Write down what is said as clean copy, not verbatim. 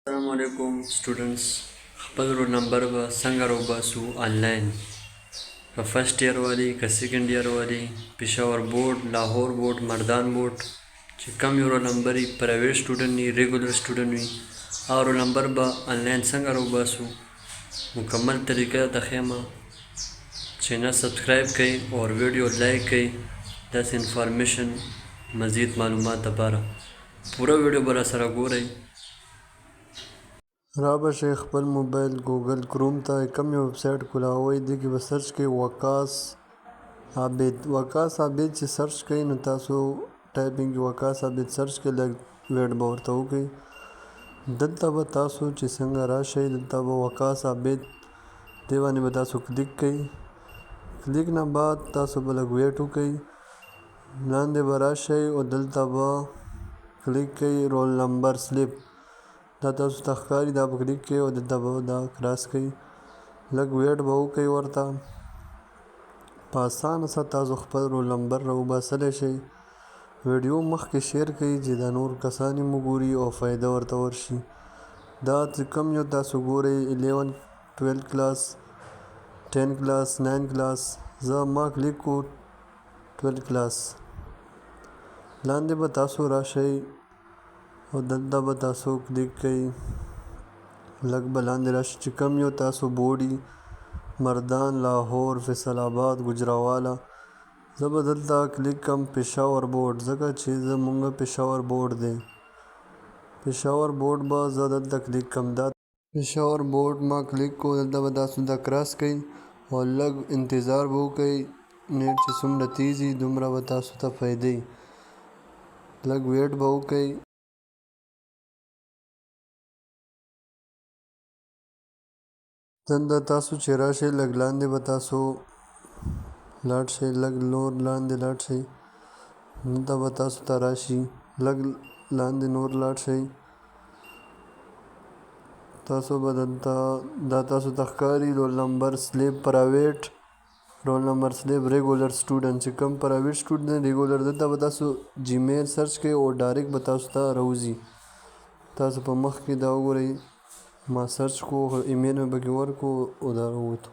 السلام علیکم سټوډنټس خپل رول نمبر به څنګه راوباسو آنلاین که فرست ایئر والی که سیکنډ ایئر والی پېښور بورډ لاهور بورډ مردان بورډ چې کم یو رول نمبر وي پرایویټ سټوډنټ وي ریګولر سټوډنټ وي هغه رول نمبر به آنلاین څنګه راوباسو مکمل طریقه درته ښیم چینل سبسکرایب کړئ او ویډیو لایک کړئ داسې انفارمیشن مزید معلومات دپاره پوره ویډیو به راسره ګورئ رابشئ خپل موبایل ګوګل کروم ته کوم یو ویب سایټ کولاوئ دې کې به سرچ کوئ وکاس عابد چې سرچ کوئ نو تاسو ټایپینګ کې وکاس عابد سرچ کوئ لږ ویټ به ورته وکړئ دلته به تاسو چې څنګه راشئ دلته به وکاس عابد دې باندې به تاسو کلیک کوئ کلیک نه بعد تاسو به لږ ویټ وکړئ لاندې به راشئ او دلته به کلیک کوئ رول نمبر سلیپ دا تاسو ته ښکاري دا به کلیک کوئ او دلته به دا کراس کوئ لږ ویټ به وکړئ ورته په اسانه سره تاسو خپل رول نمبر راوباسلی شئ ویډیو مخکې شیر کړئ چې دا نور کسان یې وګوري او فایده ورته ورشي دا چې کوم یو تاسو ګورئ 11 12 کلاس 10 کلاس 9 کلاس ما کلیک کو 12 کلاس لاندې به تاسو راشئ او دلته به تاسو کلیک کوئ لږ به لاندې راشئ چې کوم یو تاسو بورډ وي مردان لاهور فیصل آباد ګوجرانوالا زه به دلته کلیک کړم پېښور بورډ ځکه چې زمونږ پېښور بورډ دی پېښور بورډ به زه دلته کلیک کړم دا پېښور بورډ ما کلیک کو دلته به تاسو دا کراس کوئ او لږ انتظار به وکړئ نیټ چې څومره تیز وي دومره به تاسو ته فایده وي لږ ویټ به وکړئ دلته تاسو چې راشئ لږ لاندې به تاسو لاړ شئ لږ نور لاندې لاړ شئ دلته به تاسو ته راشي لږ لاندې نور لاړ شئ تاسو به دلته دا تاسو ته ښکاري رول نمبر سلیپ پرایویټ رول نمبر سلیپ ریګولر سټوډنټ چې کوم پرایویټ سټوډنټ ریګولر دلته به تاسو جیمیل سرچ کوئ او ډایرکټ به تاسو ته راوځي تاسو په مخ کې دا وګورئ ما سرچ کو ایمیل مې پکې ورکړو او دا راووتو